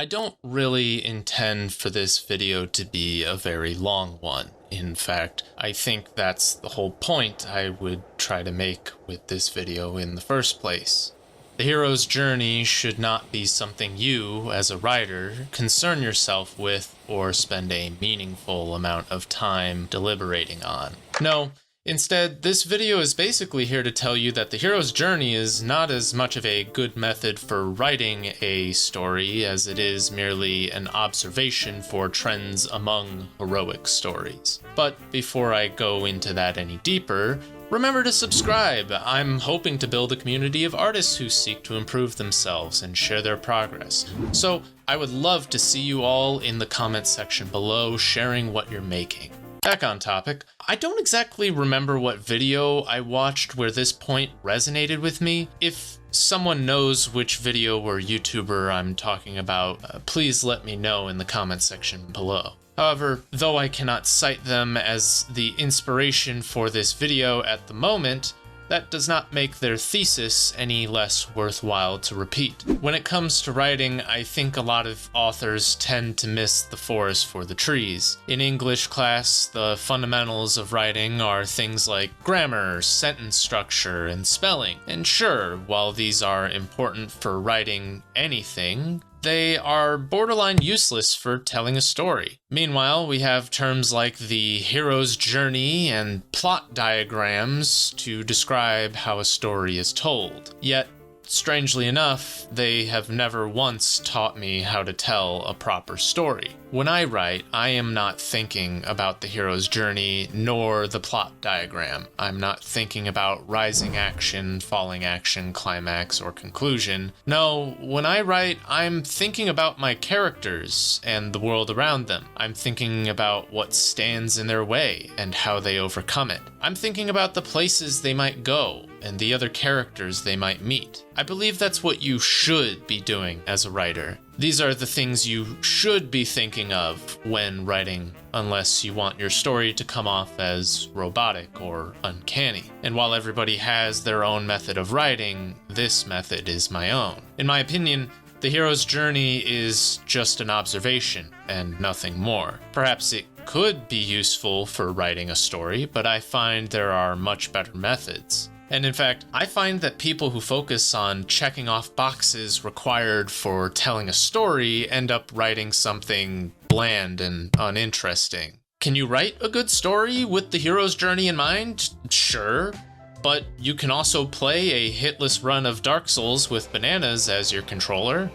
I don't really intend for this video to be a very long one. In fact, I think that's the whole point I would try to make with this video in the first place. The hero's journey should not be something you, as a writer, concern yourself with or spend a meaningful amount of time deliberating on. No, instead, this video is basically here to tell you that the hero's journey is not as much of a good method for writing a story as it is merely an observation for trends among heroic stories. But before I go into that any deeper, remember to subscribe. I'm hoping to build a community of artists who seek to improve themselves and share their progress. So I would love to see you all in the comments section below sharing what you're making. Back on topic, I don't exactly remember what video I watched where this point resonated with me. If someone knows which video or YouTuber I'm talking about, please let me know in the comments section below. However, though I cannot cite them as the inspiration for this video at the moment, that does not make their thesis any less worthwhile to repeat. When it comes to writing, I think a lot of authors tend to miss the forest for the trees. In English class, the fundamentals of writing are things like grammar, sentence structure, and spelling. And sure, while these are important for writing anything, they are borderline useless for telling a story. Meanwhile, we have terms like the hero's journey and plot diagrams to describe how a story is told. Yet, strangely enough, they have never once taught me how to tell a proper story. When I write, I am not thinking about the hero's journey nor the plot diagram. I'm not thinking about rising action, falling action, climax, or conclusion. No, when I write, I'm thinking about my characters and the world around them. I'm thinking about what stands in their way and how they overcome it. I'm thinking about the places they might go and the other characters they might meet. I believe that's what you should be doing as a writer. These are the things you should be thinking of when writing, unless you want your story to come off as robotic or uncanny. And while everybody has their own method of writing, this method is my own. In my opinion, the hero's journey is just an observation and nothing more. Perhaps it could be useful for writing a story, but I find there are much better methods. And in fact, I find that people who focus on checking off boxes required for telling a story end up writing something bland and uninteresting. Can you write a good story with the hero's journey in mind? Sure. But you can also play a hitless run of Dark Souls with bananas as your controller.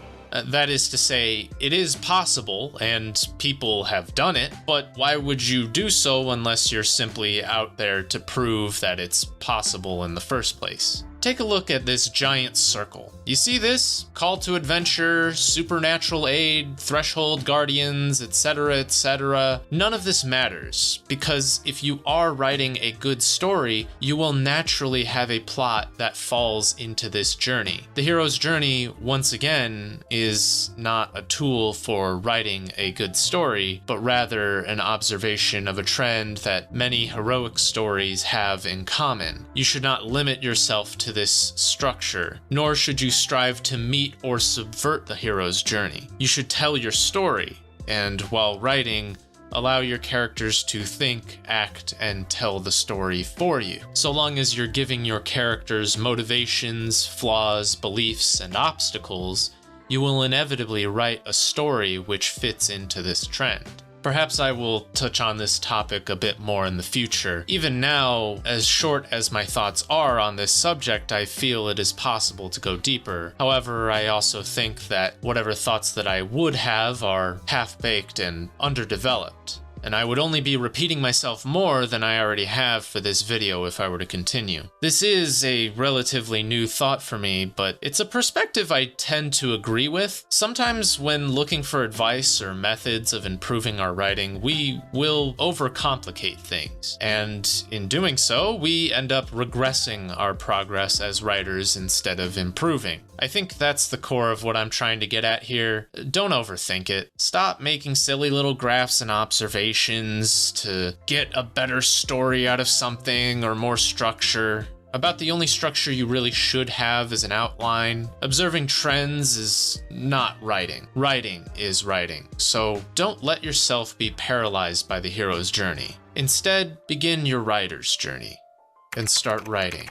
That is to say, it is possible, and people have done it, but why would you do so unless you're simply out there to prove that it's possible in the first place? Take a look at this giant circle. You see this? Call to adventure, supernatural aid, threshold guardians, etc., etc. None of this matters, because if you are writing a good story, you will naturally have a plot that falls into this journey. The hero's journey, once again, is not a tool for writing a good story, but rather an observation of a trend that many heroic stories have in common. You should not limit yourself to this structure, nor should you strive to meet or subvert the hero's journey. You should tell your story, and while writing, allow your characters to think, act, and tell the story for you. So long as you're giving your characters motivations, flaws, beliefs, and obstacles, you will inevitably write a story which fits into this trend. Perhaps I will touch on this topic a bit more in the future. Even now, as short as my thoughts are on this subject, I feel it is possible to go deeper. However, I also think that whatever thoughts that I would have are half-baked and underdeveloped. And I would only be repeating myself more than I already have for this video if I were to continue. This is a relatively new thought for me, but it's a perspective I tend to agree with. Sometimes when looking for advice or methods of improving our writing, we will overcomplicate things. And in doing so, we end up regressing our progress as writers instead of improving. I think that's the core of what I'm trying to get at here. Don't overthink it. Stop making silly little graphs and observations to get a better story out of something or more structure. About the only structure you really should have is an outline. Observing trends is not writing. Writing is writing. So don't let yourself be paralyzed by the hero's journey. Instead, begin your writer's journey and start writing.